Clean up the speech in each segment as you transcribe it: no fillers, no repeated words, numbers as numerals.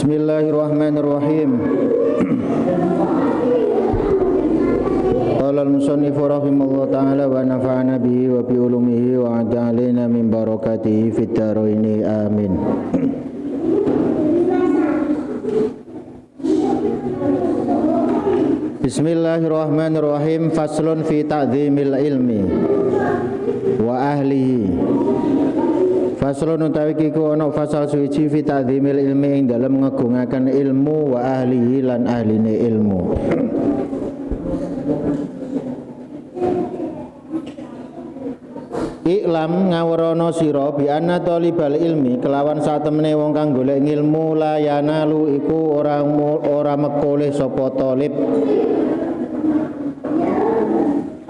Bismillahirrahmanirrahim. Qala al-musannif rahimahullah ta'ala wa nafa'ana bihi wa bi ulumihi wa a'da'alina min barakatihi fid dharaini amin. Bismillahirrahmanirrahim. Faslun fi ta'dhimil ilmi wa ahlihi. Faslun utawi kiku ana fasal suci fi ta'dhimil ilmi ing dalem ngagungaken ilmu wa ahlihi lan ahline ilmu. Iklam ngawrono sira bi anna talibal ilmi kelawan satemene wong kang golek ilmu la yanalu iku ora mekoleh sapa talib.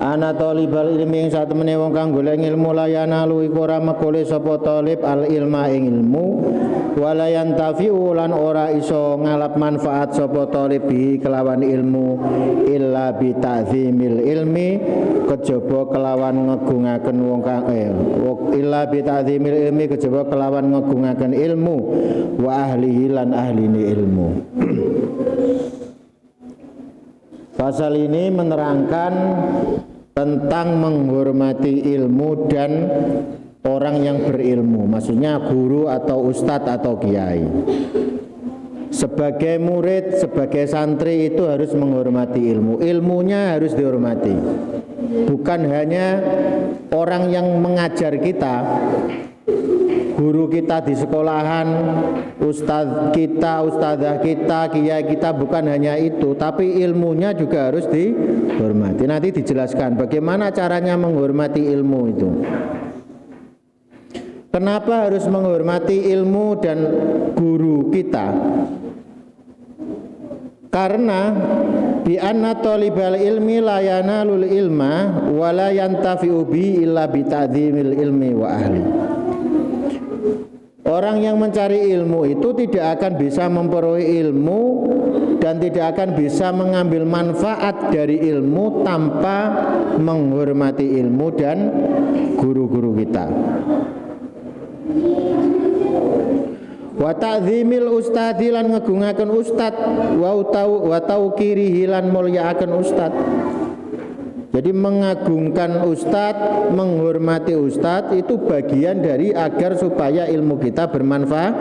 Ana talibal ilmi ing satemene wong kang golek ilmu la yanalu iku ora mekoleh sapa talib al ilma ing ilmu wala yantafi'u lan ora iso ngalap manfaat sapa talib bi kelawan ilmu illa bi ta'zimil ilmi kejaba kelawan ngegungaken wong kang illa bi ta'zimil ilmi kejaba kelawan ngegungaken ilmu wa ahlihi lan ahline ilmu. Pasal ini menerangkan tentang menghormati ilmu dan orang yang berilmu, maksudnya guru atau ustadz atau kiai. Sebagai murid, sebagai santri itu harus menghormati ilmu. Ilmunya harus dihormati. Bukan hanya orang yang mengajar kita, guru kita di sekolahan, ustadz kita, ustadzah kita, kiai kita, bukan hanya itu, tapi ilmunya juga harus dihormati. Nanti dijelaskan bagaimana caranya menghormati ilmu itu. Kenapa harus menghormati ilmu dan guru kita? Karena bi anna talibal ilmi la yanalul ilma wa la yantafi'u bi illa bi ta'dzimil ilmi wa ahli. Orang yang mencari ilmu itu tidak akan bisa memperoleh ilmu dan tidak akan bisa mengambil manfaat dari ilmu tanpa menghormati ilmu dan guru-guru kita. Wa ta'zimil ustadzi lan ngegungaken ustad wa tauqirihi lan mulyaaken ustad. Jadi mengagungkan ustad, menghormati ustad itu bagian dari agar supaya ilmu kita bermanfaat.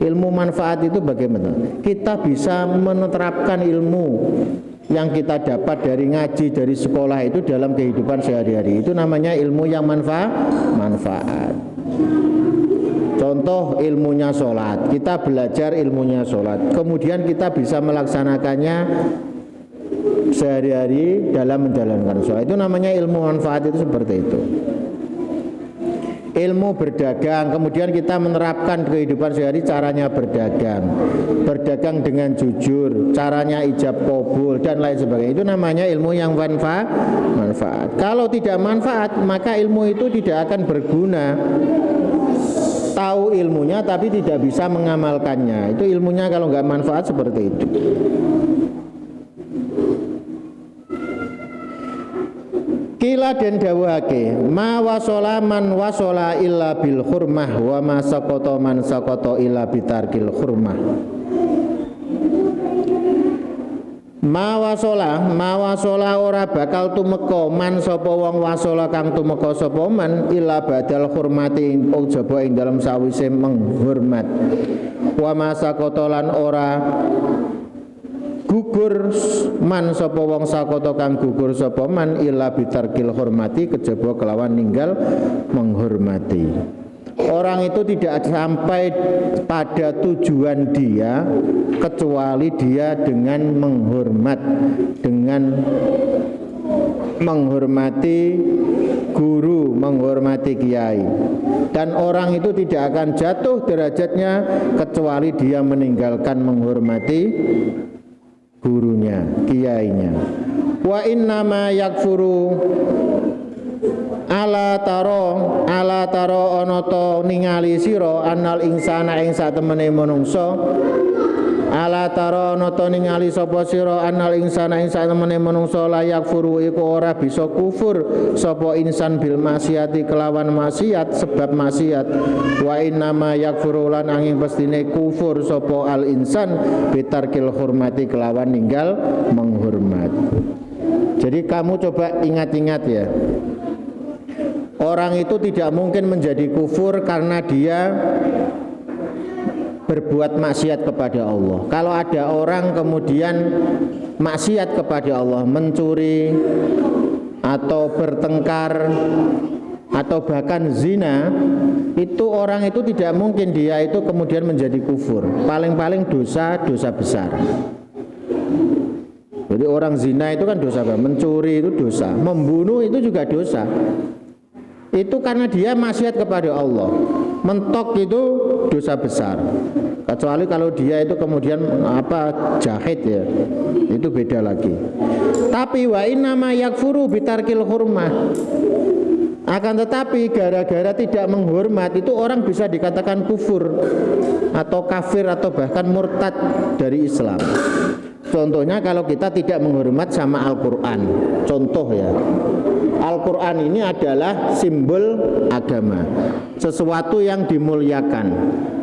Ilmu manfaat itu bagaimana? Kita bisa menerapkan ilmu yang kita dapat dari ngaji, dari sekolah itu dalam kehidupan sehari-hari. Itu namanya ilmu yang manfaat. Contoh ilmunya sholat, kita belajar ilmunya sholat, kemudian kita bisa melaksanakannya sehari-hari dalam menjalankan sholat. Itu namanya ilmu manfaat, itu seperti itu. Ilmu berdagang, kemudian kita menerapkan kehidupan sehari caranya berdagang dengan jujur, caranya ijab kabul dan lain sebagainya. Itu namanya ilmu yang manfaat. Kalau tidak manfaat, maka ilmu itu tidak akan berguna. Tahu ilmunya tapi tidak bisa mengamalkannya. Itu ilmunya kalau nggak manfaat seperti itu. Kila den dawuhake ma wasola man wasola illa bil hurmah wa ma saqata man saqata illa bitarkil hurmah. Ma wasola ora bakal tumeka man sapa wong wasola kang tumeka sapa man illa badal hurmati ujaba ing dalem sawise menghormat. Wa ma saqata lan ora gugur man sapa wong sakata kang gugur sapa man illa bitarkil hormati kejaba kelawan ninggal menghormati. Orang itu tidak sampai pada tujuan dia kecuali dia dengan menghormati guru, menghormati kiai. Dan orang itu tidak akan jatuh derajatnya kecuali dia meninggalkan menghormati gurunya, kiainya. Wa inna ma yakfuru ala taro ana ta ningali sira anal insana ing satemene manungsa ala taro ana ta ningali sapa sira anal insana ing satemene manungsa layak furu iku ora bisa kufur sapa insan bil maksiati kelawan maksiat sebab maksiat wa innama yakfuru lan angin pestine kufur sapa al insan bitarkil hormati kelawan ninggal menghormat. Jadi kamu coba ingat-ingat ya, orang itu tidak mungkin menjadi kufur karena dia berbuat maksiat kepada Allah. Kalau ada orang kemudian maksiat kepada Allah, mencuri atau bertengkar atau bahkan zina, itu orang itu tidak mungkin dia itu kemudian menjadi kufur. Paling-paling dosa besar. Jadi orang zina itu kan dosa, mencuri itu dosa, membunuh itu juga dosa. Itu karena dia maksiat kepada Allah. Mentok itu dosa besar. Kecuali kalau dia itu kemudian jahid ya, itu beda lagi. Tapi wa innama yakfuru bitarkil hurmah. Akan tetapi gara-gara tidak menghormat itu orang bisa dikatakan kufur atau kafir atau bahkan murtad dari Islam. Contohnya kalau kita tidak menghormat sama Al-Quran. Contoh ya, Al-Quran ini adalah simbol agama, sesuatu yang dimuliakan.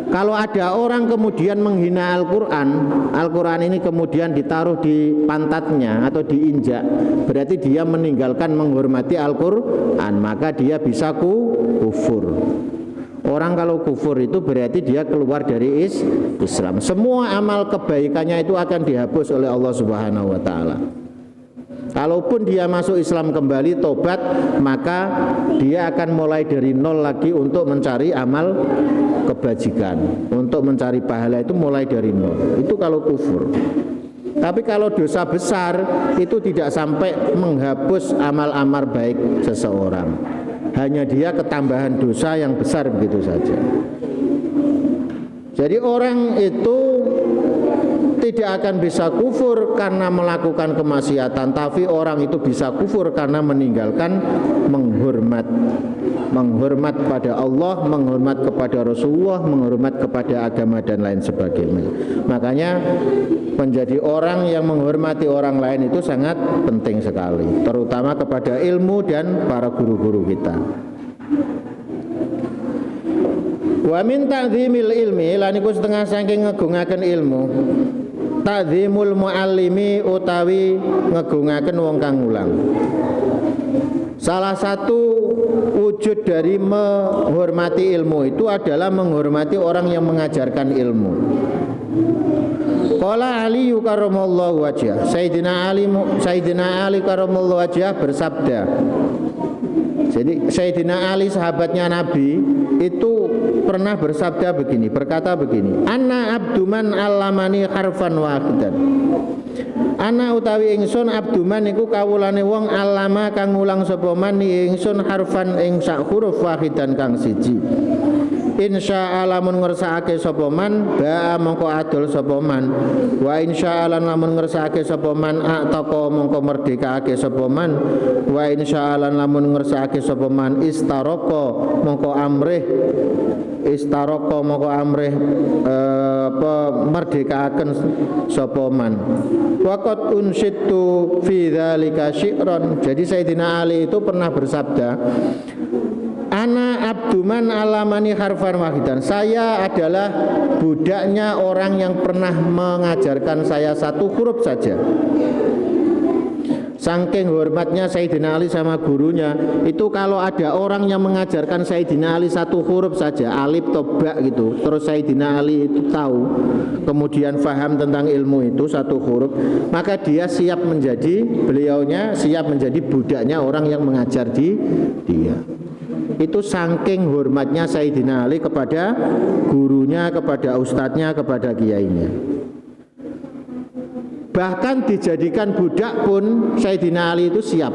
Kalau ada orang kemudian menghina Al-Quran, Al-Quran ini kemudian ditaruh di pantatnya atau diinjak, berarti dia meninggalkan menghormati Al-Quran, maka dia bisa kufur. Orang kalau kufur itu berarti dia keluar dari Islam. Semua amal kebaikannya itu akan dihapus oleh Allah Subhanahu wa taala. Kalaupun dia masuk Islam kembali tobat, maka dia akan mulai dari nol lagi untuk mencari amal kebajikan, untuk mencari pahala itu mulai dari nol. Itu kalau kufur. Tapi kalau dosa besar itu tidak sampai menghapus amal-amal baik seseorang. Hanya dia ketambahan dosa yang besar begitu saja. Jadi orang itu tidak akan bisa kufur karena melakukan kemaksiatan, tapi orang itu bisa kufur karena meninggalkan menghormat pada Allah, menghormat kepada Rasulullah, menghormat kepada agama dan lain sebagainya. Makanya menjadi orang yang menghormati orang lain itu sangat penting sekali, terutama kepada ilmu dan para guru-guru kita. Wa min ta'zimil ilmi lan iku setengah saking ngegungaken ilmu. Ta'zimul muallimi utawi ngegungaken wong kang ngulang. Salah satu wujud dari menghormati ilmu itu adalah menghormati orang yang mengajarkan ilmu. Qala Ali karramallahu wajhah. Sayyidina Ali karramallahu wajhah bersabda. Jadi Sayyidina Ali sahabatnya Nabi itu pernah bersabda begini, berkata begini, Ana abduman allamani harfan wahidan. Ana utawi ingsun abduman iku kawulane wong allama kang ngulang sapa man ingsun harfan ing sak huruf wahidan kang siji. Insya Allah lamun ngersakake sapa man ba mongko adol sapa man wa insya Allah lamun ngersakake sapa man ataka mongko merdekake sapa man wa insya Allah lamun ngersakake sapa man istaraka mongko amrih merdekaaken sapa man waqat unsitu fi dzalika syi'ran. Jadi Sayyidina Ali itu pernah bersabda, Ana abduman alamani harfan wahidan. Saya adalah budaknya orang yang pernah mengajarkan saya satu huruf saja. Saking hormatnya Sayyidina Ali sama gurunya, itu kalau ada orang yang mengajarkan Sayyidina Ali satu huruf saja, alif atau ba gitu, terus Sayyidina Ali itu tahu, kemudian faham tentang ilmu itu satu huruf, maka dia beliaunya siap menjadi budaknya orang yang mengajar dia. Itu saking hormatnya Sayyidina Ali kepada gurunya, kepada ustadznya, kepada kiainya. Bahkan dijadikan budak pun Sayyidina Ali itu siap.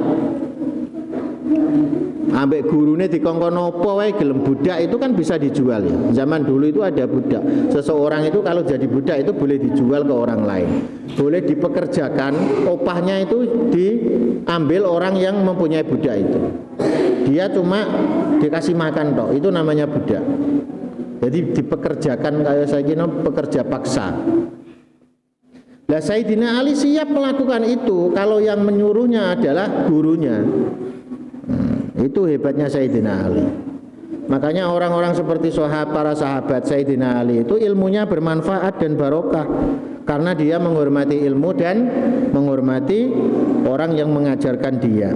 Ambek gurune dikongkon apa wae gelem budak itu kan bisa dijual ya. Zaman dulu itu ada budak. Seseorang itu kalau jadi budak itu boleh dijual ke orang lain. Boleh dipekerjakan, upahnya itu diambil orang yang mempunyai budak itu. Dia cuma dikasih makan toh, itu namanya budak. Jadi dipekerjakan kayak saya kira pekerja paksa. Lah Sayyidina Ali siap melakukan itu kalau yang menyuruhnya adalah gurunya. Itu hebatnya Sayyidina Ali. Makanya orang-orang seperti para sahabat Sayyidina Ali itu ilmunya bermanfaat dan barokah karena dia menghormati ilmu dan menghormati orang yang mengajarkan dia.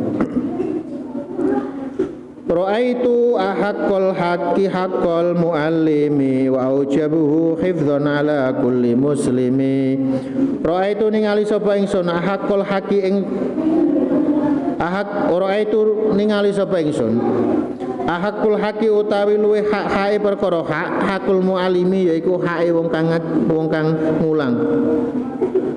Ra'aitu ahaqqal haqqi haqqal muallimi wa aujabuhu hifdzan ala kulli muslimi. Ra'aitu ningali sapa ingsun ahaqqal haqqi ing ra'aitu ningali sapa ingsun ahakul haki utawi luwih hak perkara hakul mualimi yaiku hake wong kang ngulang.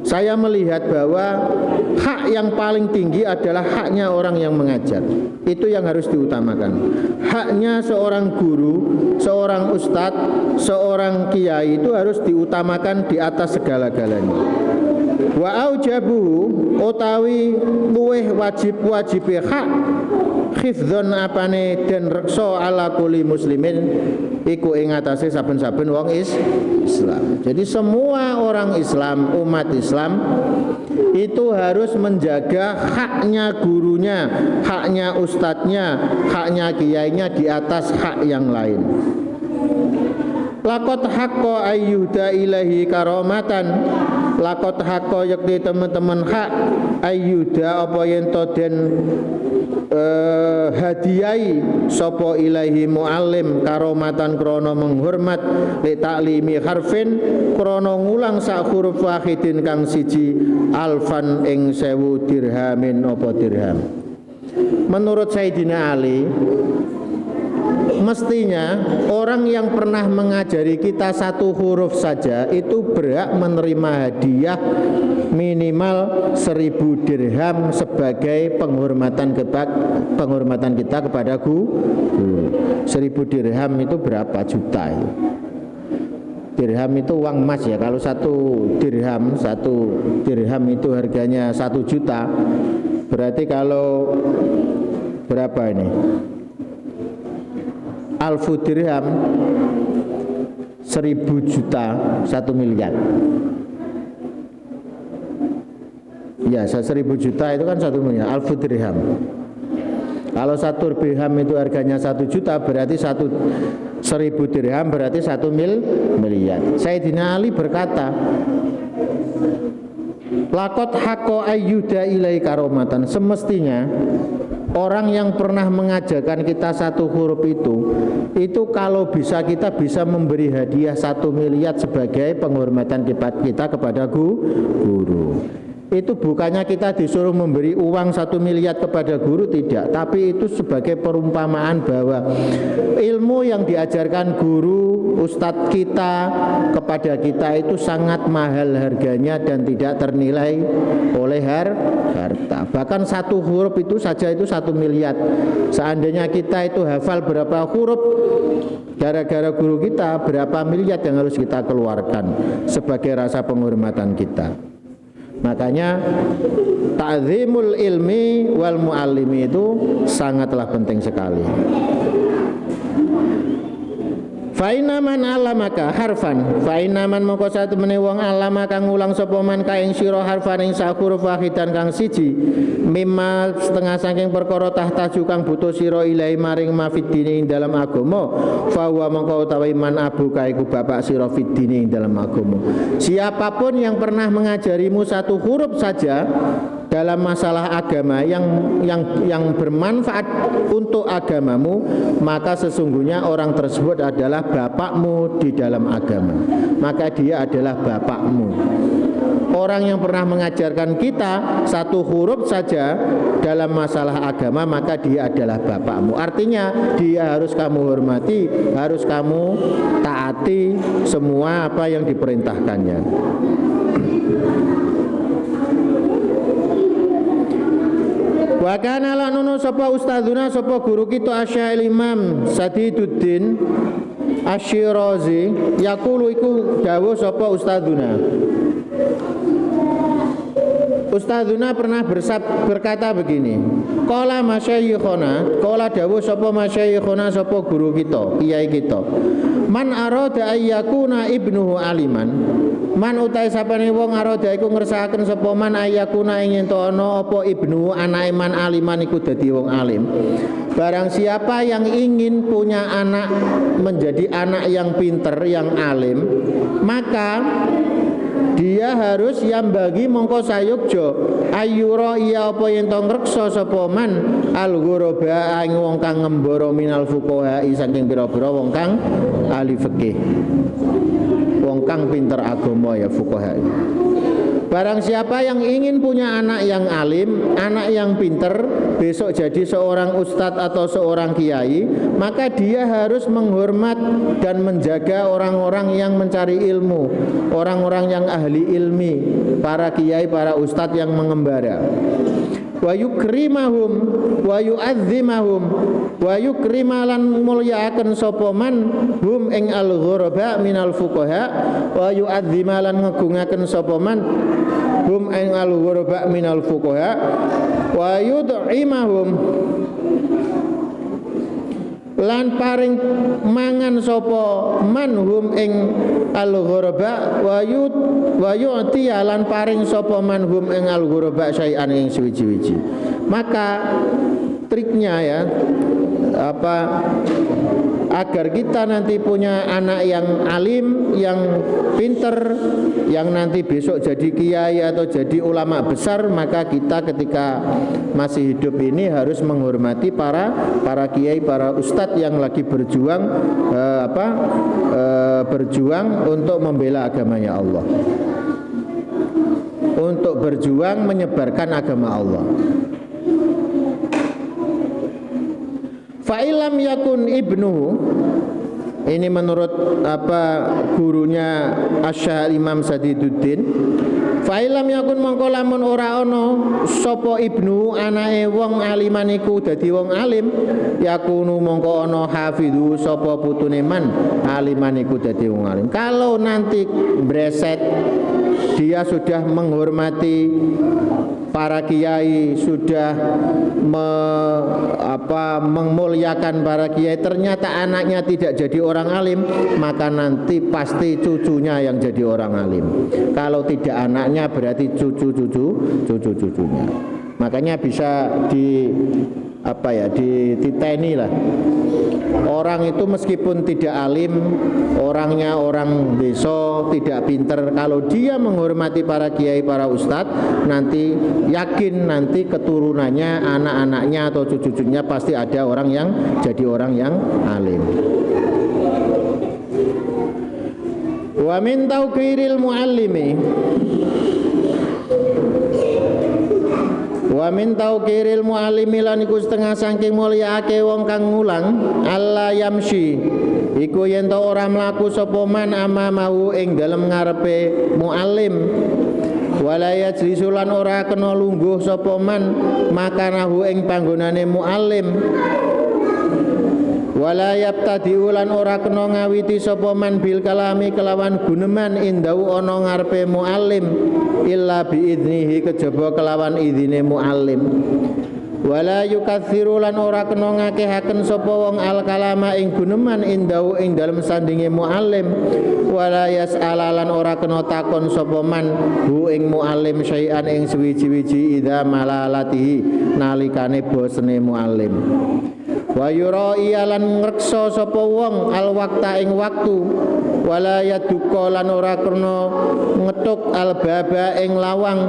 Saya melihat bahwa hak yang paling tinggi adalah haknya orang yang mengajar. Itu yang harus diutamakan. Haknya seorang guru, seorang ustadz, seorang kiai itu harus diutamakan di atas segala-galanya. Wa aujabuhu utawi luwih wajib-wajibe hak khifdzon apane den reksa ala kulli muslimin iku ing atase saben-saben wong Islam. Jadi semua orang Islam, umat Islam itu harus menjaga haknya gurunya, haknya ustadznya, haknya kiainya di atas hak yang lain. Lakot hakko ayyuda ilahi karomatan. Lakot hakko yakti teman-teman hak ayyuda apa yen to den hadiai sapa ilahi muallim karomatan krono menghormat li taklimi harfin krono ngulang sak huruf wahidin kang siji alfan ing 1000 dirhamin apa dirham. Menurut Sayyidina Ali, mestinya orang yang pernah mengajari kita satu huruf saja itu berhak menerima hadiah minimal 1000 dirham sebagai penghormatan kita kepada guru. 1000 dirham itu berapa juta itu? Dirham itu uang emas ya. Kalau satu dirham itu harganya 1 juta, berarti kalau berapa ini? Alfu dirham 1000 juta 1 miliar. Ya, 1000 juta itu kan 1 miliar. Alfu dirham. Kalau 1 dirham itu harganya 1 juta, berarti 1000 dirham berarti 1 miliar. Sayyidina Ali berkata, lakot hako ayyuda ilai karomatan. Semestinya orang yang pernah mengajarkan kita satu huruf itu kalau bisa kita bisa memberi hadiah 1 miliar sebagai penghormatan kita kepada guru. Itu bukannya kita disuruh memberi uang 1 miliar kepada guru, tidak, tapi itu sebagai perumpamaan bahwa ilmu yang diajarkan guru, ustadz kita kepada kita itu sangat mahal harganya dan tidak ternilai oleh harta. Bahkan 1 huruf itu saja itu 1 miliar. Seandainya kita itu hafal berapa huruf, gara-gara guru kita berapa miliar yang harus kita keluarkan sebagai rasa penghormatan kita. Makanya ta'zimul ilmi wal muallimi itu sangatlah penting sekali. Fainaman alamaka harfan, fainaman moko satu meneh wong alama kang ngulang sapa man ka ing sira harfan ing sak huruf wahidan kang siji mimma setengah saking perkara tahtaju kang butuh sira ilahi maring mafidini ing dalam agama fa wa mongko utawi man abuka iku bapak sira fidini ing dalam agama. Siapapun yang pernah mengajarimu satu huruf saja dalam masalah agama yang bermanfaat untuk agamamu, maka sesungguhnya orang tersebut adalah bapakmu di dalam agama. Maka dia adalah bapakmu. Orang yang pernah mengajarkan kita satu huruf saja dalam masalah agama, maka dia adalah bapakmu. Artinya dia harus kamu hormati, harus kamu taati semua apa yang diperintahkannya. Wa kana lanunu sapa ustadzuna sapa guru kita Asy-Syaikh Imam Sadiduddin Asy-Syirazi yaqulu iku dawuh sapa ustadzuna Ustadzuna pernah berkata begini, qala masyayikhona, qala dawuh sapa masyayikhona sapa guru kita, kiai kita. Man arada ayyakuna ibnuhu aliman. Man utai sapane wong arada iku ngersakaken sapa man ayyakuna ing ento ana apa ibnu anake man aliman iku dadi wong alim. Barang siapa yang ingin punya anak menjadi anak yang pinter, yang alim, maka dia harus yang bagi mongko sayukjo ayura iya apa yen to ngreksa sapa man al ghuraba ing wong kang ngembara minal fuqaha saking pira-pira wong kang ahli fikih, wong kang pinter agama ya fuqaha. Barang siapa yang ingin punya anak yang alim, anak yang pinter, besok jadi seorang ustadz atau seorang kiai, maka dia harus menghormat dan menjaga orang-orang yang mencari ilmu, orang-orang yang ahli ilmi, para kiai, para ustadz yang mengembara. Wa yukrimahum wa yu'azzimahum wa yukrimalan mulyaaken sapa man hum ing al-ghuraba minal fuqaha wa yu'azzimalan ngegungaken sapa man hum ing al-ghuraba minal fuqaha wa yud'imahum lan paring mangan sapa manhum ing al-ghuraba wa yu'ti lan paring sapa manhum ing al-ghuraba syai'an ing suwi-wiji. Maka triknya ya agar kita nanti punya anak yang alim, yang pinter, yang nanti besok jadi kiai atau jadi ulama besar, maka kita ketika masih hidup ini harus menghormati para kiai, para ustadz yang lagi berjuang berjuang untuk membela agamanya Allah, untuk berjuang menyebarkan agama Allah. Fa'ilam yakun ibnuhu, ini menurut gurunya Asy-Syaikh Imam Sadiduddin. Fa'ilam yakun mongko lamun ora ana sapa ibnu anake wong aliman iku dadi wong alim, yakunu mongko ana hafidhu sapa putune man aliman iku dadi wong alim. Kalau nanti breset dia sudah menghormati para kiai, sudah memuliakan para kiai, ternyata anaknya tidak jadi orang alim, maka nanti pasti cucunya yang jadi orang alim. Kalau tidak anaknya berarti cucunya. Makanya bisa dititeni lah. Orang itu meskipun tidak alim, orangnya orang desa, tidak pinter, kalau dia menghormati para kiai, para ustadz, nanti yakin nanti keturunannya, anak-anaknya atau cucu-cucunya pasti ada orang yang jadi orang yang alim. Wa min tauqiril muallimi, wa min tauqiril muallimi lan iku setengah saking mulyaake wong kang ngulang alla yamshi iku yen to ora mlaku sapa man amamahu ing dalem ngarepe muallim, wala yajlisu lan ora kena lungguh sapa man makanahu ing panggonane muallim, wala yabtadi'u lan ora kena ngawiti sapa man bil kalami kelawan guneman indau ana ngarepe muallim illa biidnihi kejaba kelawan idine muallim, wala yukatsiru lan ora kena ngakehaken sapa wong al kalama ing guneman indau ing dalem sandinge muallim, wala yas'ala lan ora kena takon sapa man hu ing muallim syai'an ing suwiji-wiji idza malalatihi nalikane bosene muallim, wa yura'i lan ngreksa sapa wong al waqta ing waktu, wala yaduka lan ora kena ngetuk al baba ing lawang,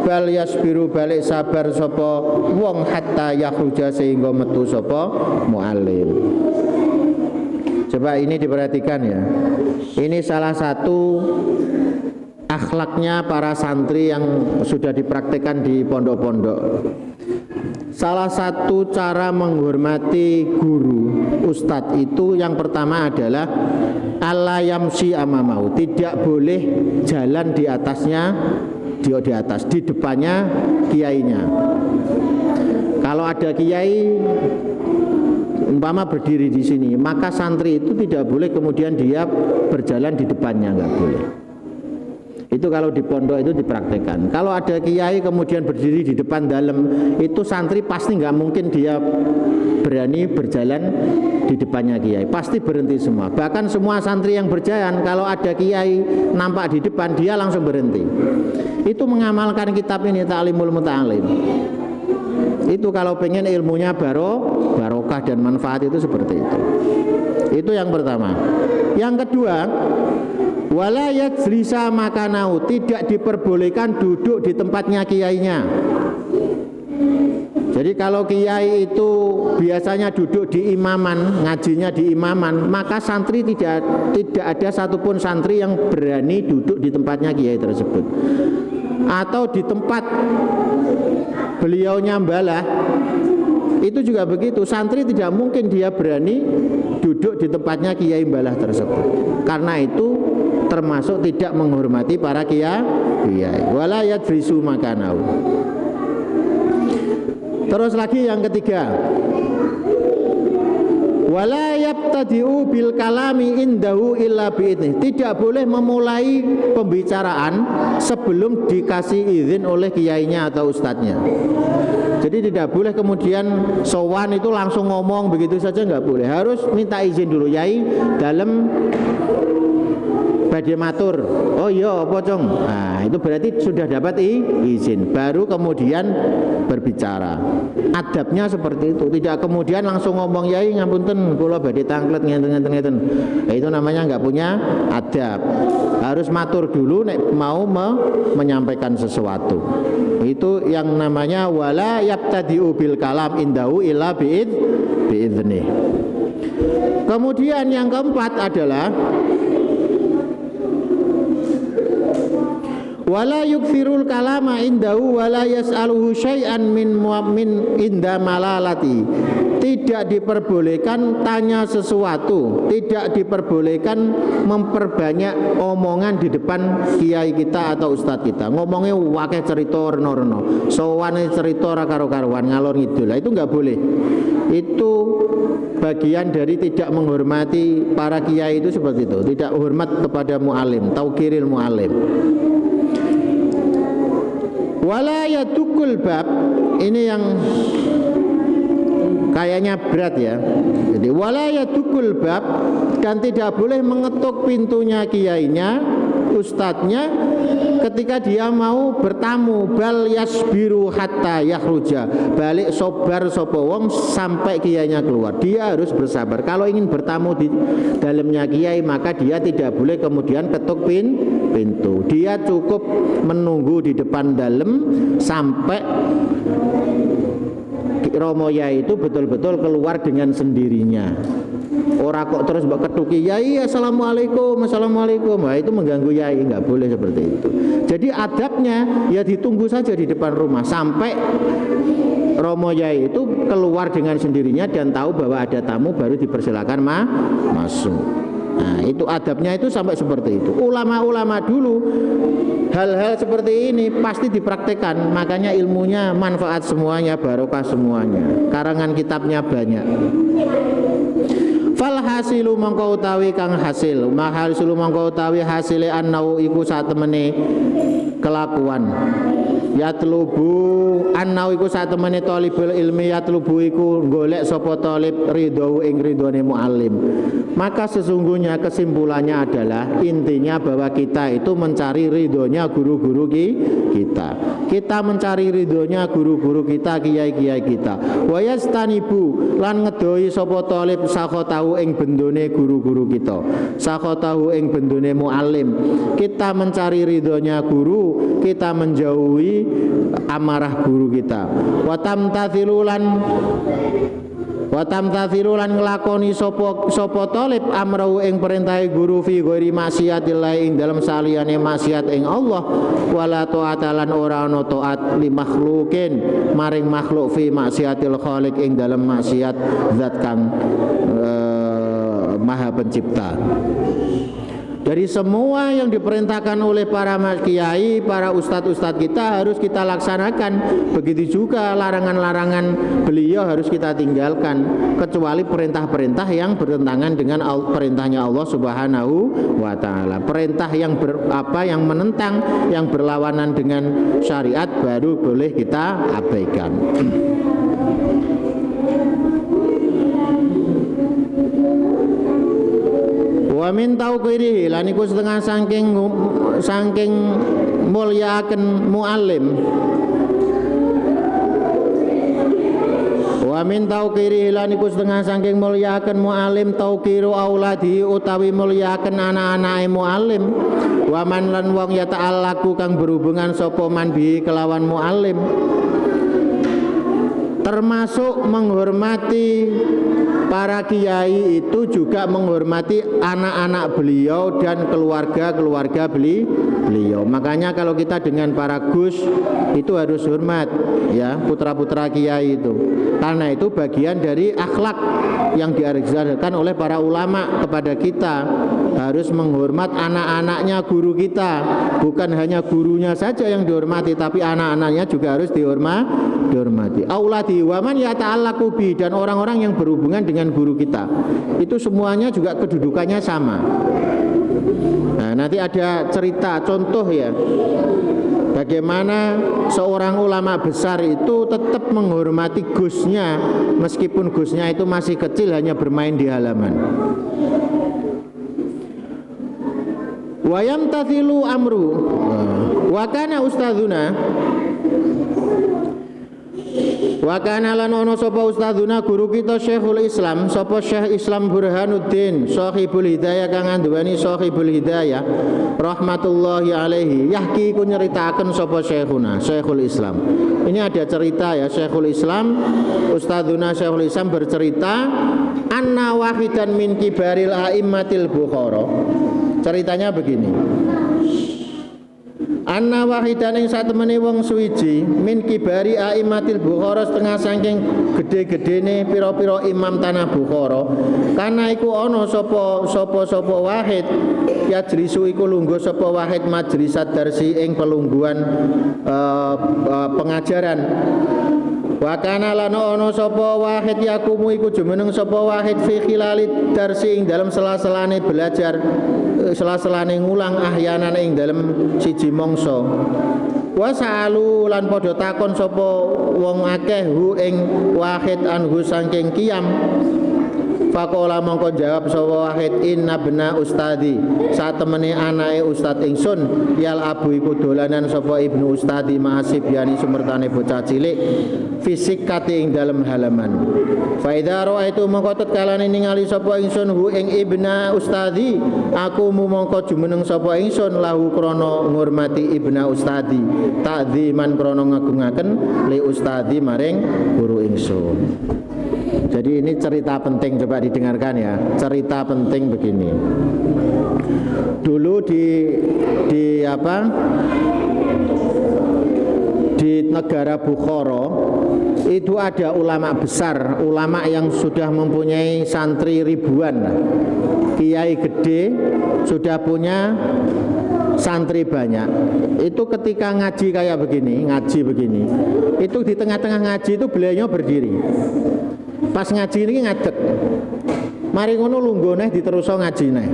bal yasbiru balik sabar sapa wong hatta yakhruja sehingga metu sapa muallim. Coba ini diperhatikan ya. Ini salah satu akhlaknya para santri yang sudah dipraktikkan di pondok-pondok. Salah satu cara menghormati guru, ustadz itu yang pertama adalah alla yamsi amamau, tidak boleh jalan di atasnya, di atas, di depannya kiainya. Kalau ada kiai umpama berdiri di sini, maka santri itu tidak boleh kemudian dia berjalan di depannya, nggak boleh. Itu kalau di pondok itu dipraktekkan. Kalau ada kiai kemudian berdiri di depan dalam, itu santri pasti nggak mungkin dia berani berjalan di depannya kiai. Pasti berhenti semua. Bahkan semua santri yang berjalan, kalau ada kiai nampak di depan, dia langsung berhenti. Itu mengamalkan kitab ini, Ta'limul Muta'alim. Itu kalau pengen ilmunya barokah dan manfaat itu seperti itu. Itu yang pertama. Yang kedua, wala yajlisa makanau, tidak diperbolehkan duduk di tempatnya kiainya. Jadi kalau kiai itu biasanya duduk di imaman, ngajinya di imaman, maka santri tidak ada satupun santri yang berani duduk di tempatnya kiai tersebut. Atau di tempat beliau nyambalah, itu juga begitu. Santri tidak mungkin dia berani duduk di tempatnya kiai mbalah tersebut. Karena itu termasuk tidak menghormati para kiai. Wala yajlisu makanau. Terus lagi yang ketiga, wala yabtadi'u bil kalami indahu illa bi'idnih. Tidak boleh memulai pembicaraan sebelum dikasih izin oleh kiainya atau ustadznya. Jadi tidak boleh kemudian sowan itu langsung ngomong begitu saja, nggak boleh. Harus minta izin dulu, yai dalam badhe matur. Oh iya apa cong? Nah, itu berarti sudah dapat izin, baru kemudian berbicara. Adabnya seperti itu. Tidak kemudian langsung ngomong, yai ngapunten kula badhe tanglet ngenten. Itu namanya nggak punya adab. Harus matur dulu nek mau menyampaikan sesuatu. Itu yang namanya wala yabtadi'u bil kalam indahu illa bi'idnih. Kemudian yang keempat adalah wala yukthirul kalama indahu wala yas'aluhu syai'an min inda malalati. Tidak diperbolehkan tanya sesuatu, tidak diperbolehkan memperbanyak omongan di depan kiai kita atau ustadz kita. Ngomongnya wakeh cerita reno-reno, sowane cerita ra karo-karuan ngalor ngidul. Itu enggak boleh. Itu bagian dari tidak menghormati para kiai itu seperti itu. Tidak hormat kepada mu'alim, tauqiril mu'alim. Wala yadukul bab, ini yang kayaknya berat ya. Jadi wala yadukul bab, dan tidak boleh mengetuk pintunya kiainya, ustadznya ketika dia mau bertamu. Bal yasbiru hatta yakhruja, balik sobar sapa wong sampai kiainya keluar. Dia harus bersabar. Kalau ingin bertamu di dalamnya kiai, maka dia tidak boleh kemudian ketuk pintu. Dia cukup menunggu di depan dalam sampai Romo Yai itu betul-betul keluar dengan sendirinya. Orang kok terus mbak ketuki, yai assalamualaikum. Wah, itu mengganggu yai, nggak boleh seperti itu. Jadi adabnya ya ditunggu saja di depan rumah sampai Romo Yai itu keluar dengan sendirinya dan tahu bahwa ada tamu, baru dipersilakan masuk. Nah, itu adabnya itu sampai seperti itu. Ulama-ulama dulu hal-hal seperti ini pasti dipraktekkan, makanya ilmunya manfaat semuanya, barokah semuanya. Karangan kitabnya banyak. Fal hasilu mangko utawi kang hasil, mahal hasilu mangko utawi hasile annau iku satemene kelakuan. Yatlubu annau iku satemene talibul ilmi, yatlubu iku golek sapa talib ridho ing ridhone muallim. Maka sesungguhnya kesimpulannya adalah intinya bahwa kita itu mencari ridhonya guru-guru kita. Kita mencari ridhonya guru-guru kita, kiai-kiai kita. Wa yastanibu lan ngedoi sapa talib sakhotahu ing bendone guru-guru kita, sakhotahu ing bendone muallim. Kita mencari ridhonya guru, kita menjauhi amarah guru kita. Watam tathilulan nglakoni sapa talib amrau ing perintahe guru fi ghairi maksiatillah ing dalam saliyane maksiat ing Allah, wala taatalan ora ana taat li makhlukin maring makhluk fi maksiatil khaliq ing dalam maksiat zat kang maha pencipta. Dari semua yang diperintahkan oleh para kiai, para ustadz-ustadz kita harus kita laksanakan. Begitu juga larangan-larangan beliau harus kita tinggalkan, kecuali perintah-perintah yang bertentangan dengan perintahnya Allah Subhanahu wa taala. Perintah yang yang menentang, yang berlawanan dengan syariat baru boleh kita abaikan. Wa min tauqirihi lan iku setengah saking mulyaaken muallim. Wa min tauqirihi lan iku setengah saking mulyaaken muallim tauqiru auladi utawi mulyaaken anak-anake muallim. Wa man lan wong ya ta'allaku kang berhubungan sapa man bi kelawan muallim. Termasuk menghormati para kiai itu juga menghormati anak-anak beliau dan keluarga-keluarga beliau. Makanya kalau kita dengan para gus itu harus hormat, ya, putra-putra kiai itu. Karena itu bagian dari akhlak yang diajarkan oleh para ulama kepada kita. Harus menghormat anak-anaknya guru kita. Bukan hanya gurunya saja yang dihormati, tapi anak-anaknya juga harus dihormati. Auladi waman yata'allaqu bi, dan orang-orang yang berhubungan dengan guru kita. Itu semuanya juga kedudukannya sama. Nah, nanti ada cerita contoh ya. Bagaimana seorang ulama besar itu tetap menghormati gusnya meskipun gusnya itu masih kecil hanya bermain di halaman. Wayam tathilu amru wa kana ustadzuna wa kana lan ono sapa ustadzuna guru kita Syekhul Islam sapa Syekh Islam Burhanuddin Shahibul Hidayah kang anduweni Shahibul Hidayah rahmatullahi alaihi yahki ku nyeritaken sapa Syekhuna Syekhul Islam. Ini ada cerita ya, Syekhul Islam ustadzuna Syekhul Islam bercerita anna wahidan min kibaril a'immatil Bukhara. Ceritanya begini. Anna wahidan ing satemene wong suwiji min kibari aimatil Bukhara setengah saking gede-gedene pira-pira imam tanah Bukhara. Kana iku ana sapa wahid yajlisu iku lungguh sapa wahid majlisat darsi ing pelungguhan pengajaran. Wa kana lan ana sapa wahid yakumu iku jumeneng sapa wahid fi khilalit darsi ing dalem sela-selane belajar, sela-selane ngulang ahyanan ing dalem siji mangsa. Wa sa'alu lan padha takon sapa wong akeh hu ing wahid anhu saking qiyam. Faqala mongko jawab sapa wahid inna bena ustadi satemene anake ustad ingsun yal abu iku dolanan sapa ibnu ustadi ma'asib yani sumertane bocah cilik fisik kate ing dalem halaman. Fa idza ra'aitu mongko tetkalane ningali sapa ingsun hu ing ibna ustadi aku mongko jumeneng sapa ingsun lahu krana ngurmati ibna ustadi ta'dziman krana ngagungaken li ustadi maring guru ingsun. Jadi ini cerita penting, coba didengarkan ya. Cerita penting begini. Dulu di negara Bukhara itu ada ulama besar, ulama yang sudah mempunyai santri ribuan. Kiai gede sudah punya santri banyak. Itu ketika ngaji kayak begini, itu di tengah-tengah ngaji itu beliaunya berdiri. Pas ngaji ini ngadeg. Mari ngono lungguh neh diteruso ngaji neh.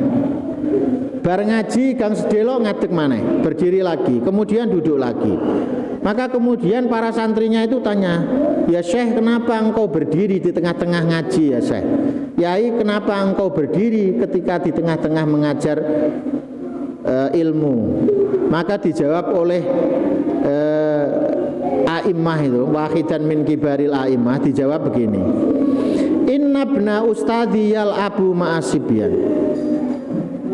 Bar ngaji gang sedelo ngadeg maneh, berdiri lagi, kemudian duduk lagi. Maka kemudian para santrinya itu tanya, "Ya Syekh, kenapa engkau berdiri di tengah-tengah ngaji ya Syekh? Yai, kenapa engkau berdiri ketika di tengah-tengah mengajar ilmu?" Maka dijawab oleh a'immah itu, wahidan min kibaril a'immah, dijawab begini. Inna bna ustadhi yal abu ma'asibyan.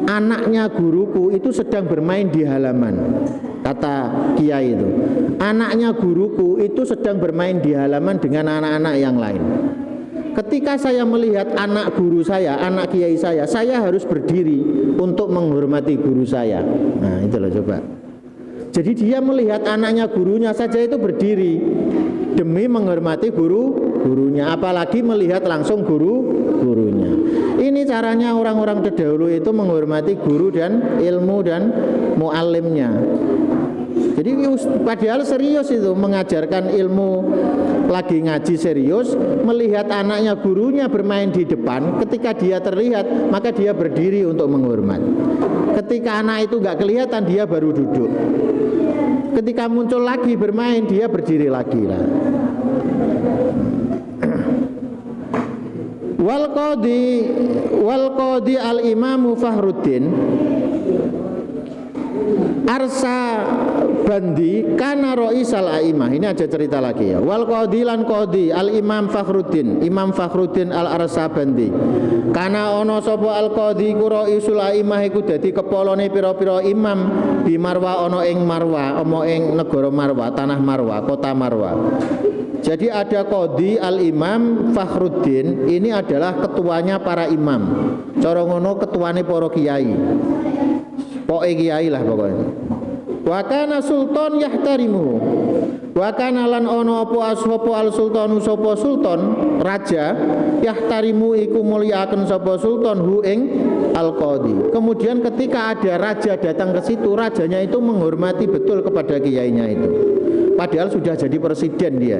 Anaknya guruku itu sedang bermain di halaman. Kata kiai itu, anaknya guruku itu sedang bermain di halaman dengan anak-anak yang lain. Ketika saya melihat anak guru saya, anak kiai saya harus berdiri untuk menghormati guru saya. Nah, itu loh coba. Jadi dia melihat anaknya gurunya saja itu berdiri demi menghormati gurunya, apalagi melihat langsung gurunya. Ini caranya orang-orang terdahulu itu menghormati guru dan ilmu dan muallimnya. Jadi padahal serius itu mengajarkan ilmu, lagi ngaji serius, melihat anaknya gurunya bermain di depan, ketika dia terlihat maka dia berdiri untuk menghormat. Ketika anak itu nggak kelihatan dia baru duduk. Ketika muncul lagi bermain dia berdiri lagi lah. Wal qadi al imamu Fakhruddin Arsa Bandi kana Roisal Aimah. Ini ada cerita lagi ya. Wal qadi lan qadi al Imam Fakhruddin, Imam Fakhruddin al Arsa Bandi. Kana ono sapa al qadi ku Roisul Aimah iku dadi kepolone pira-pira imam di Marwa, ono ing Marwa, ono ing negara Marwa, tanah Marwa, kota Marwa. Jadi ada qadi al Imam Fakhruddin, ini adalah ketuanya para imam. Cara ngono ketuane para kiai. Pokoke kiai lah pokoknya. Wa kana sultan yahtarimu. Wa kana lan ana apa asapa al sultanu sapa sultan raja yahtarimu iku mulyakaken sapa sultan hu ing al qadi. Kemudian ketika ada raja datang ke situ, rajanya itu menghormati betul kepada kiainya itu. Padahal sudah jadi presiden dia.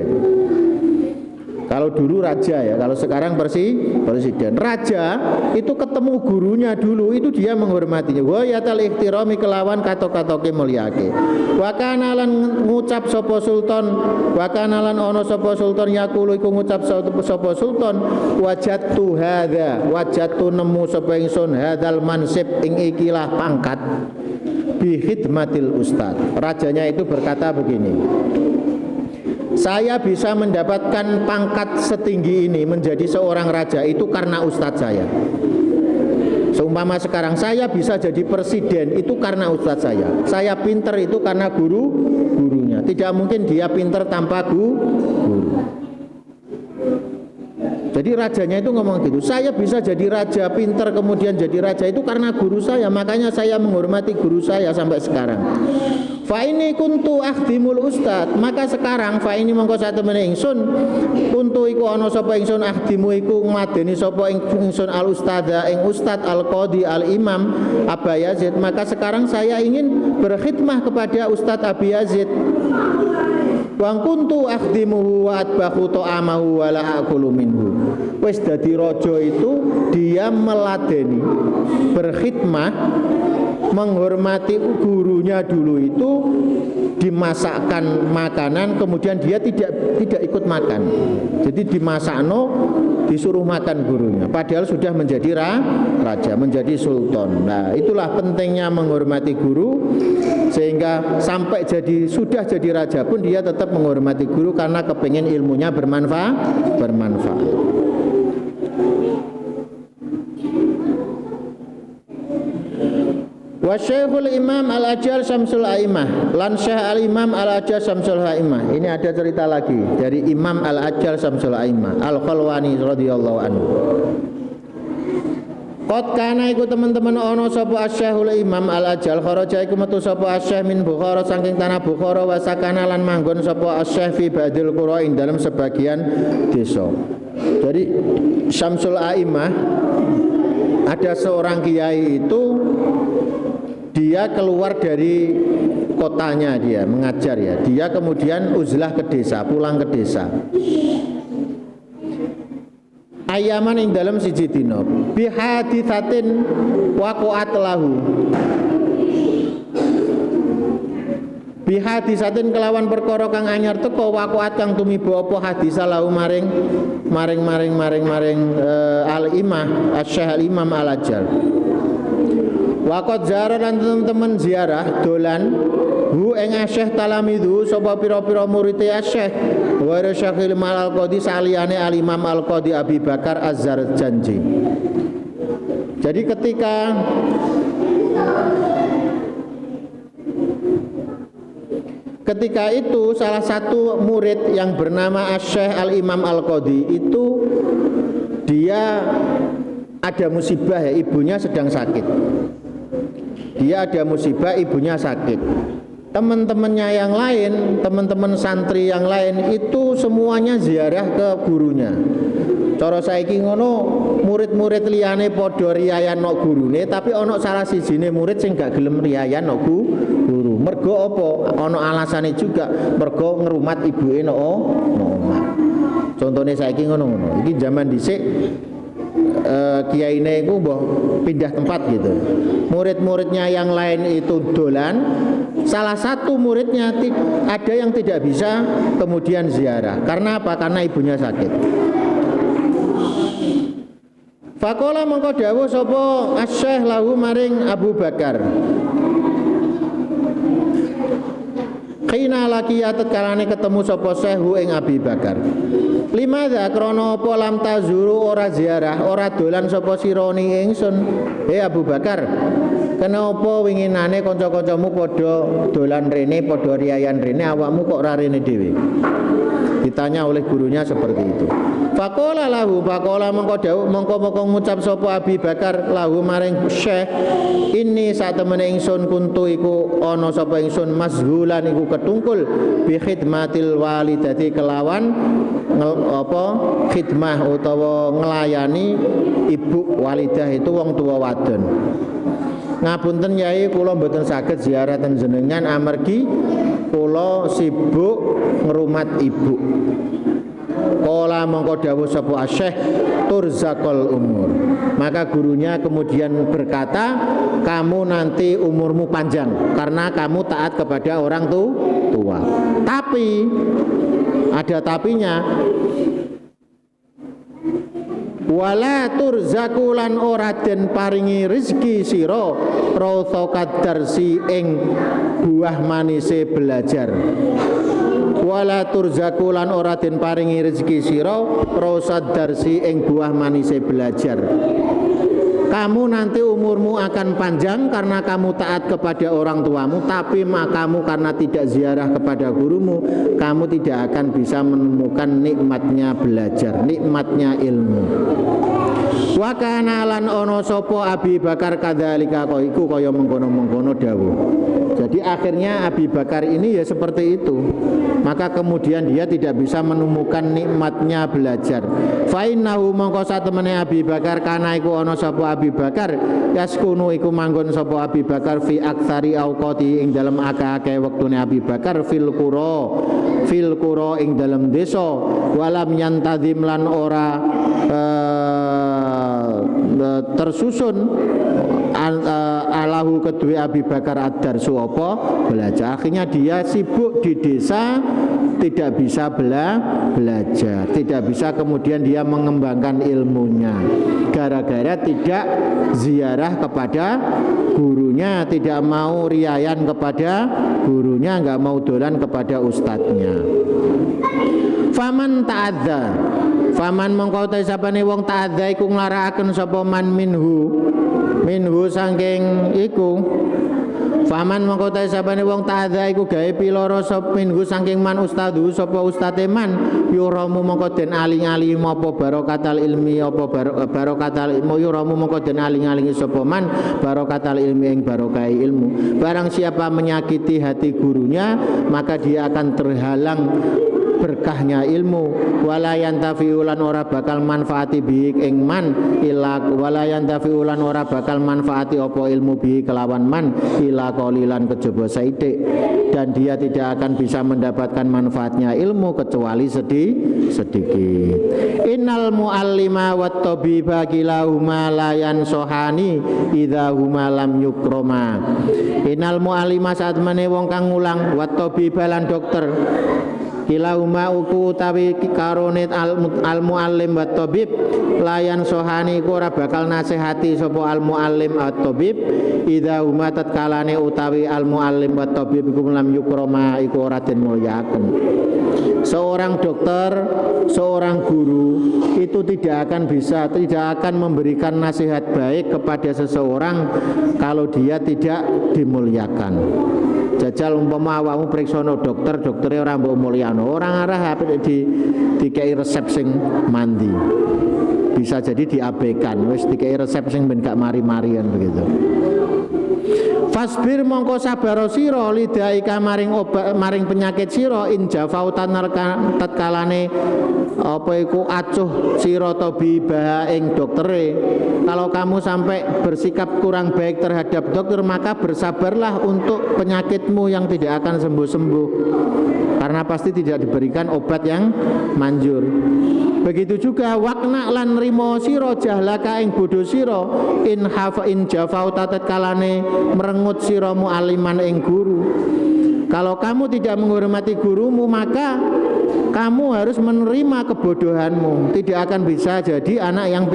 Kalau dulu raja ya, kalau sekarang presiden. Raja itu ketemu gurunya dulu, itu dia menghormatinya. Wa yatal ihtirami kelawan katok-katoke mulyake. Wa kana lan ngucap sapa sultan, wa kana lan ana sapa sultan yaqulu iku ngucap sapa sultan, wajadtu hadza, wajadtu nemu sapa ingsun hadzal mansib ing ikilah pangkat bi khidmatil ustad. Rajanya itu berkata begini, saya bisa mendapatkan pangkat setinggi ini menjadi seorang raja itu karena ustadz saya. Seumpama sekarang saya bisa jadi presiden itu karena ustadz saya. Saya pinter itu karena gurunya. Tidak mungkin dia pinter tanpa guru. Jadi rajanya itu ngomong gitu, saya bisa jadi raja, pinter kemudian jadi raja itu karena guru saya, makanya saya menghormati guru saya sampai sekarang. Fa ini kuntu akhdimul ustad, maka sekarang fa ini mongko satemene ingsun kuntu iku ana sapa ingsun akhdimu iku ngladeni sapa ingsun al ustada ing ustad al qadi al imam Aba Yazid, maka sekarang saya ingin berkhidmah kepada Ustad Abi Yazid. Wa kuntu akhdimuhu wa atbahu ta'amahu wa la aqulu minhu. Wis dadi raja itu dia meladeni, berkhidmah, menghormati gurunya dulu itu, dimasakkan makanan kemudian dia tidak ikut makan. Jadi dimasakno disuruh makan gurunya padahal sudah menjadi raja, menjadi sultan. Nah, itulah pentingnya menghormati guru, sehingga sampai sudah jadi raja pun dia tetap menghormati guru karena kepingin ilmunya bermanfaat. Wa Syekhul Imam Al-Ajal Syamsul Aimah lan Syekh Al-Imam Al-Ajal Syamsul Aimah. Ini ada cerita lagi dari Imam Al-Ajal Syamsul Aimah Al-Khalwani radhiyallahu anhu. Qad kana iku teman-teman ana sapa Syekhul Imam Al-Ajal kharaja iku metu sapa Syekh min Bukhara saking tanah Bukhara wa sakana lan manggon sapa Syekh fi ba'dil qura ing dalam sebagian desa. Jadi Syamsul Aimah ada seorang kiai itu, dia keluar dari kotanya, dia mengajar ya. Dia kemudian uzlah ke desa, pulang ke desa. Ayaman ing dalam siji dina bi haditsatin waqa'at lahu. Bi hadisatin kelawan perkara kang anyar teka waqa'at kang tumiba apa hadisa lahu maring al-imam Asy-Syaikh al-Imam Al-Ajal. Waqat zara lan teman-teman ziarah dolan hu ing Syekh talamidu sapa pira-pira murid Syekh wa Syekhul Imam Al-Qadi saliyane Al-Imam Al-Qadi Abi Bakar Az-Zarjanji. Jadi ketika itu salah satu murid yang bernama Syekh Al-Imam Al-Qadi itu dia ada musibah ya, ibunya sedang sakit. Dia ada musibah, ibunya sakit. Teman-temannya yang lain, teman-teman santri yang lain itu semuanya ziarah ke gurunya. Cara saiki ngono, murid-murid liyane padha riyayan nok gurune, tapi ana salah sijine murid sing gak gelem riyayan nok guru. Mergo apa? Ana alasane juga, mergo ngrumat ibuke nok omah. Contone saiki ngono-ngono. Iki zaman dhisik kiyaine iku mbah pindah tempat gitu. Murid-muridnya yang lain itu dolan, salah satu muridnya ada yang tidak bisa kemudian ziarah. Karena apa? Karena ibunya sakit. Faqala mongko dawuh sapa Asy-Syaikh lahu maring Abu Bakar. Qina lakiya tetkalane ketemu sapa Syekhu ing Abi Bakar. Limadza krana apa lam tazuru ora ziarah, ora dolan sapa sira ning ingsun. Abu Bakar, kenapa winginane kanca-kancamu padha dolan rene, padha riyayan rene, awakmu kok ora rene dhewe? Ditanya oleh gurunya seperti itu. Faqala lahu, faqala mongko ngucap sapa Abi Bakar lahu maring Syekh, ini sak temene ingsun kuntu iku ana sapa ingsun mazhulan iku ketungkul bi khidmatil walidati kelawan khidmah utawa nglayani ibu walidah itu wong tua wadon. Ngapunten Yai, kula mboten saged ziarah ten jenengan amargi kula sibuk ngrumat ibu. Kala mongko dawuh sapa Asy-Syaikh turzaqal umur. Maka gurunya kemudian berkata, kamu nanti umurmu panjang karena kamu taat kepada orang tua. Tapi ada tapinya. Wala turzaku lan ora den paringi rezeki sira rasa kadarsi ing buah manise belajar. Wala turzaku lan ora den paringi rezeki sira rasa darsi ing buah manise belajar. Kamu nanti umurmu akan panjang karena kamu taat kepada orang tuamu, tapi kamu karena tidak ziarah kepada gurumu, kamu tidak akan bisa menemukan nikmatnya belajar, nikmatnya ilmu. Wa kana lan ana sapa Abi Bakar kadzalika iku kaya mengkono-mengkono dawuh. Jadi akhirnya Abi Bakar ini ya seperti itu. Maka kemudian dia tidak bisa menemukan nikmatnya belajar. Fa innahu mongko satemene Abi Bakar kana iku ana sapa Abi Bakar yaskunu iku manggon sapa Abi Bakar fi aktsari auqati ing dalem akeh-akeh wektune Abi Bakar fil qura ing dalem desa walam yantazim lan ora tersusun alahu kedua Abi Bakar ad-darsu apa belajar. Akhirnya dia sibuk di desa, tidak bisa belajar, tidak bisa kemudian dia mengembangkan ilmunya gara-gara tidak ziarah kepada gurunya, tidak mau riayan kepada gurunya, nggak mau dolan kepada ustadznya. Faman ta'adza, faman mongko ta sapane wong ta'adza iku nglarakaken sapa man minhu saking iku. Faman mongko ta sapane wong ta'adza iku gawe piloro sapa minhu saking man ustadu sapa ustate man yuramu mongko den aling-aling apa barokatal ilmi apa barokatal ilmu yuramu mongko den aling-alingi sapa man barokatal ilmi ing barokai ilmu. Barang siapa menyakiti hati gurunya maka dia akan terhalang berkahnya ilmu. Walayan tafiulan ora bakal manfaati biik ing man ila walayan tafiulan ora bakal manfaati opo ilmu biik kelawan man ila qalilan kejaba saidik, dan dia tidak akan bisa mendapatkan manfaatnya ilmu kecuali sedikit. Innal muallima wat tabiba kilahuma layan sohani idza huma lam yukroma. Innal muallima saat mene wong kang ngulang wat tabiba lan dokter kilahuma uku utawi karone al muallim wa tabib layan sohani iku ora bakal nasihati sapa al muallim at tabib idza huma tatkalane utawi al muallim wa tabib iku lam yukroma iku ora den mulyakaken. Seorang dokter, seorang guru itu tidak akan memberikan nasihat baik kepada seseorang kalau dia tidak dimuliakan. Jajal umpama awakmu priksono dokternya ora mbok mulyano, orang arah dikei resep sing mandi. Bisa jadi diabaikan, wis dikei resep sing ben gak mari-marian begitu. Fasbir mongko sabar sira lidaika maring obat maring penyakit sira in jafautan tatkalane apa iku acuh sira tabibah ing doktere. Kalau kamu sampai bersikap kurang baik terhadap dokter, maka bersabarlah untuk penyakitmu yang tidak akan sembuh-sembuh, karena pasti tidak diberikan obat yang manjur. Begitu juga wakna lan rimo sira jahlaka ing bodho sira in hafa in jafauta tatkalane merengut sira mualiman ing guru. Kalau kamu tidak menghormati gurumu, maka kamu harus menerima kebodohanmu. Tidak akan bisa jadi anak yang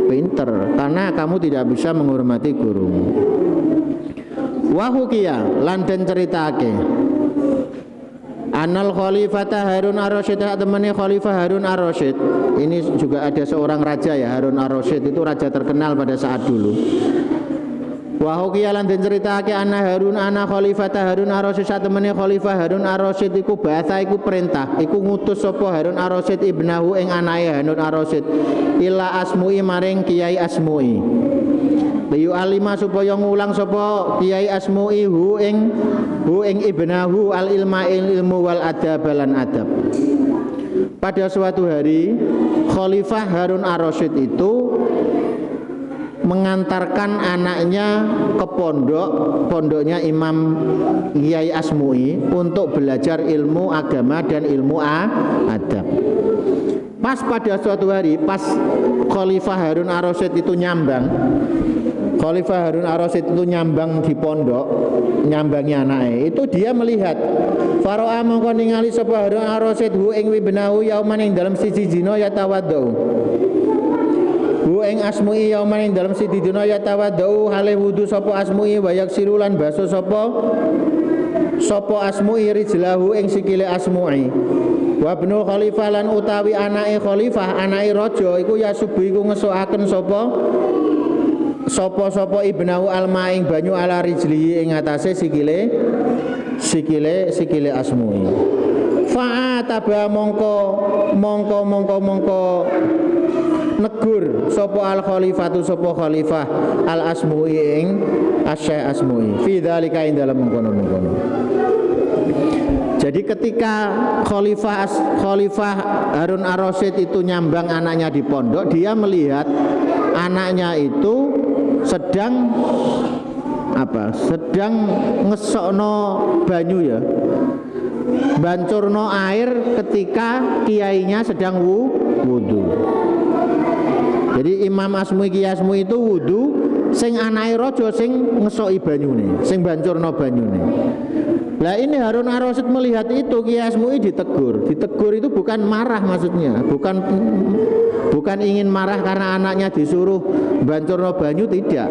pinter karena kamu tidak bisa menghormati gurumu. Wahukia lan den ceritake Anal Khalifata Harun Ar-Rasyid, temannya Khalifah Harun Ar-Rasyid. Ini juga ada seorang raja ya, Harun Ar-Rasyid itu raja terkenal pada saat dulu. Wa hukiya lan den critakake ana Harun ana Khalifata Harun Ar-Rasyid, temannya Khalifah Harun Ar-Rasyid iku bahasa iku perintah, iku ngutus sapa Harun Ar-Rasyid ibnahu ing anake Harun Ar-Rasyid ila Asmu'i maring Kiai Asmu'i. Liyu alima supaya ngulang sapa Kiai Asmu'i hu ing ibnahu al ilma ilmu wal adab lan adab. Pada suatu hari Khalifah Harun Ar-Rasyid itu mengantarkan anaknya ke pondoknya Imam Kiai Asmu'i untuk belajar ilmu agama dan ilmu adab. Pas pada suatu hari, pas Khalifah Harun Ar-Rasyid itu nyambang di pondok, nyambangi anaknya, itu dia melihat Faro'a mongko ningali sapa Harun Ar-Rasyid hu ing wibnahu yauman ing dalam siji dina yatawaddu. Hu ing Asmu'i yauman ing dalam siji dina yatawaddu hale wudu sapa Asmu'i wa yaksiru lan baso sapa Asmu'i rijlahu ing sikile Asmu'i. Wa ibnu Khalifah lan utawi anake Khalifah, anake raja iku yasubu iku ngesokaken sapa ibnahu alma ing banyu ala rijlihi ing atase sikile Asmu'i. Fa'ataba mongko negur sapa al khalifatu sapa khalifah al Asmu'i ing Asy-Syaikh Asmu'i fi dzalika ing dalem mengkono-mengkono. Jadi ketika Khalifah Harun Ar-Rasyid itu nyambang anaknya di pondok, dia melihat anaknya itu sedang ngesokno banyu ya, bancurno air ketika kiainya sedang wudu. Jadi Imam Asmu'i Kiai Asmu'i itu wudu, sing anake raja sing ngesoki banyune, sing bancurno banyune. Lah ini Harun Ar-Rasyid melihat itu, Kiai Asmu'i ditegur itu bukan marah maksudnya, bukan ingin marah karena anaknya disuruh bancurno banyu, tidak.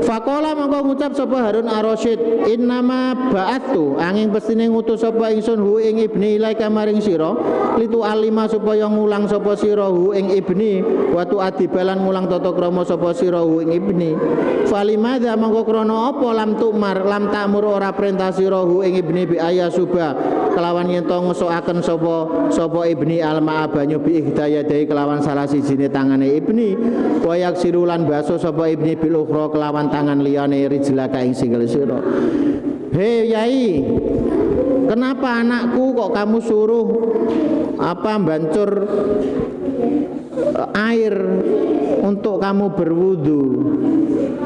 Faqala mongko ngucap sapa Harun Ar-Rasyid, innama ba'attu angin pestine ngutus sapa ingsun hu ing ibni ilaika maring sira litu alima supaya ngulang sapa sira hu ing ibni wa tu adibalan ngulang tata krama sapa sira hu ing ibni. Falimadza mongko krana apa lam ta'mur ora perintah sira hu ing ibni bi ayasuba kelawan yen to ngesokaken sapa ibni alma banyu bi ihdayadai kelawan salah sijine tangane ibni wa yaksirulan baso sapa ibni bil ukhra kelawan tangan liyane rijlaka ing sikil sira. Hei Yai, kenapa anakku kok kamu suruh bancur air untuk kamu berwudu?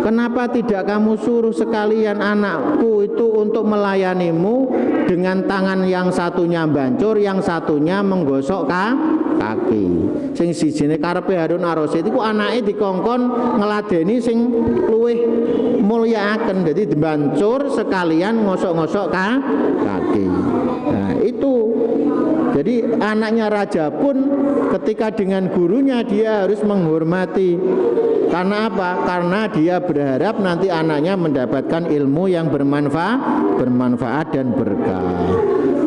Kenapa tidak kamu suruh sekalian anakku itu untuk melayanimu dengan tangan yang satunya bancur, yang satunya menggosok kaki. Sing sijine karepe Harun Ar-Rasyid iku anake dikongkon ngeladeni sing luwih mulyakaken, dadi dibancur sekalian ngosok-ngosok kaki. Nah, itu jadi anaknya raja pun ketika dengan gurunya dia harus menghormati. Karena apa? Karena dia berharap nanti anaknya mendapatkan ilmu yang bermanfaat dan berkah.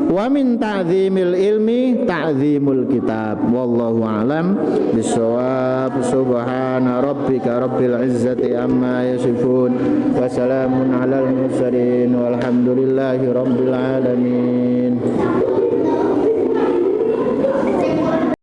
Wa min ta'zimil ilmi ta'zimul kitab. Wallahu a'lam bissawab. Subhana rabbika rabbil izzati amma yasifun wa salamun alal mursalin walhamdulillahi rabbil alamin.